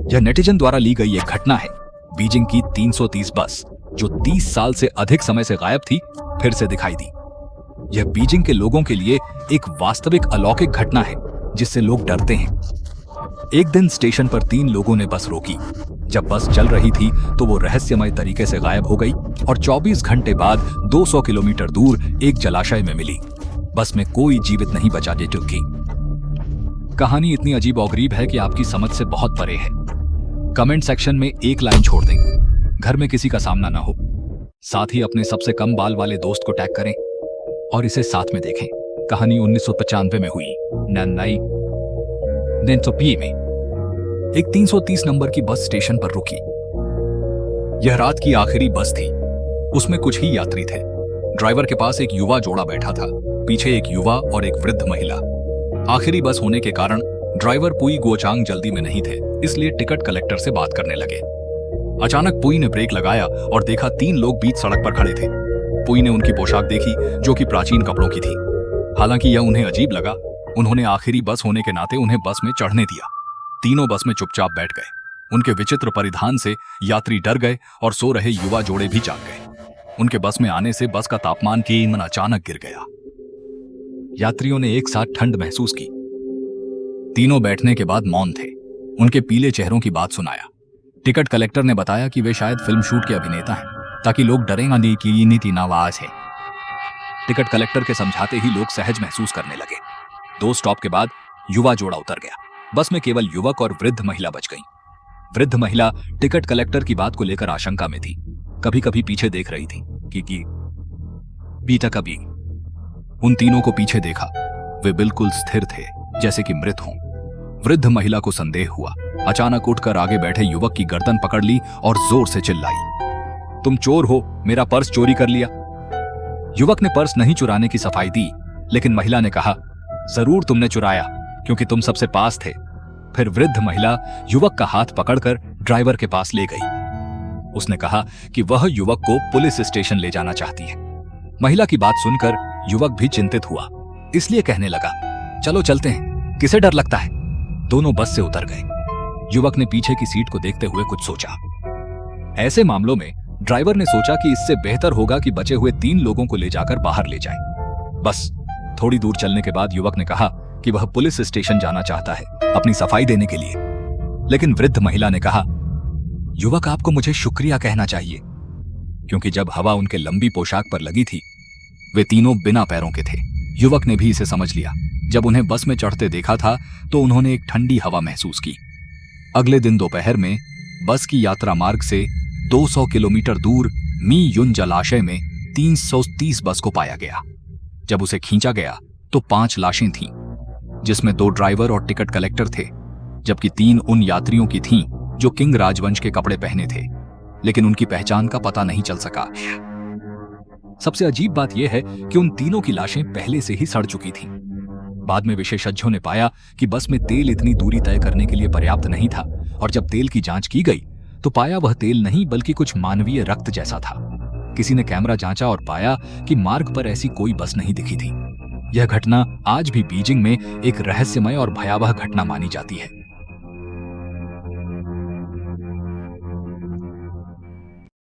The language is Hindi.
यह नेटिजन द्वारा ली गई एक घटना है। बीजिंग की 330 बस जो 30 साल से अधिक समय से गायब थी, फिर से दिखाई दी। यह बीजिंग के लोगों के लिए एक वास्तविक अलौकिक घटना है जिससे लोग डरते हैं। एक दिन स्टेशन पर 3 लोगों ने बस रोकी। जब बस चल रही थी तो वो रहस्यमय तरीके से गायब हो गई और 24 घंटे बाद 200 किलोमीटर दूर एक जलाशय में मिली। बस में कोई जीवित नहीं बचा जे चुकी। कहानी इतनी अजीब और गरीब है कि आपकी समझ से बहुत परे है। कमेंट सेक्शन में एक लाइन छोड़ दें, घर में किसी का सामना ना हो। साथ ही अपने सबसे कम बाल वाले दोस्त को टैग करें और इसे साथ में देखें। कहानी 1995 में हुई। नन्नाई नेंसोपी में एक 330 नंबर की बस स्टेशन पर रुकी। यह रात की आखिरी बस थी। उसमें कुछ ही यात्री थे। ड्राइवर के पास एक युवा जोड़ा बैठा था, पीछे एक युवा और एक वृद्ध महिला। आखिरी बस होने के कारण ड्राइवर पुई गोचांग जल्दी में नहीं थे, इसलिए टिकट कलेक्टर से बात करने लगे। अचानक पुई ने ब्रेक लगाया और देखा 3 लोग बीच सड़क पर खड़े थे। पुई ने उनकी पोशाक देखी जो कि प्राचीन कपड़ों की थी। हालांकि यह उन्हें अजीब लगा, उन्होंने आखिरी बस होने के नाते उन्हें बस में चढ़ने दिया। तीनों बस में चुपचाप बैठ गए। उनके विचित्र परिधान से यात्री डर गए और सो रहे युवा जोड़े भी जाग गए। उनके बस में आने से बस का तापमान केवल अचानक गिर गया। यात्रियों ने एक साथ ठंड महसूस की। तीनों बैठने के बाद मौन थे। उनके पीले चेहरों की बात सुनाया। टिकट कलेक्टर ने बताया कि वे शायद फिल्म शूट के अभिनेता हैं, ताकि लोग डरेंगे नहीं कि ये नीति नावाज है। टिकट कलेक्टर के समझाते ही लोग सहज महसूस करने लगे। 2 स्टॉप के बाद युवा जोड़ा उतर गया। बस में केवल युवक और वृद्ध महिला बच गई। वृद्ध महिला टिकट कलेक्टर की बात को लेकर आशंका में थी। कभी कभी पीछे देख रही थी कि बीता कभी उन तीनों को पीछे देखा। वे बिल्कुल स्थिर थे, जैसे कि मृत हों। वृद्ध महिला को संदेह हुआ। अचानक उठकर आगे बैठे युवक की गर्दन पकड़ ली और जोर से चिल्लाई, तुम चोर हो, मेरा पर्स चोरी कर लिया। युवक ने पर्स नहीं चुराने की सफाई दी, लेकिन महिला ने कहा, जरूर तुमने चुराया क्योंकि तुम सबसे पास थे। फिर वृद्ध महिला युवक का हाथ पकड़कर ड्राइवर के पास ले गई। उसने कहा कि वह युवक को पुलिस स्टेशन ले जाना चाहती है। महिला की बात सुनकर युवक भी चिंतित हुआ, इसलिए कहने लगा, चलो चलते हैं, किसे डर लगता है। दोनों बस से उतर गए। युवक ने पीछे की सीट को देखते हुए कुछ सोचा। ऐसे मामलों में ड्राइवर ने सोचा कि इससे बेहतर होगा कि बचे हुए 3 लोगों को ले जाकर बाहर ले जाए। बस थोड़ी दूर चलने के बाद युवक ने कहा कि वह पुलिस स्टेशन जाना चाहता है, अपनी सफाई देने के लिए। लेकिन वृद्ध महिला ने कहा, युवक आपको मुझे शुक्रिया कहना चाहिए, क्योंकि जब हवा उनके लंबी पोशाक पर लगी थी, वे तीनों बिना पैरों के थे। युवक ने भी इसे समझ लिया। जब उन्हें बस में चढ़ते देखा था तो उन्होंने एक ठंडी हवा महसूस की। अगले दिन दोपहर में बस की यात्रा मार्ग से 200 किलोमीटर दूर मी युन जलाशय में 330 बस को पाया गया। जब उसे खींचा गया तो 5 लाशें थीं, जिसमें 2 ड्राइवर और टिकट कलेक्टर थे, जबकि 3 उन यात्रियों की थीं जो किंग राजवंश के कपड़े पहने थे, लेकिन उनकी पहचान का पता नहीं चल सका। सबसे अजीब बात यह है कि उन तीनों की लाशें पहले से ही सड़ चुकी थीं। बाद में विशेषज्ञों ने पाया कि बस में तेल इतनी दूरी तय करने के लिए पर्याप्त नहीं था, और जब तेल की जांच की गई तो पाया वह तेल नहीं बल्कि कुछ मानवीय रक्त जैसा था। किसी ने कैमरा जांचा और पाया कि मार्ग पर ऐसी कोई बस नहीं दिखी थी। यह घटना आज भी बीजिंग में एक रहस्यमय और भयावह घटना मानी जाती है।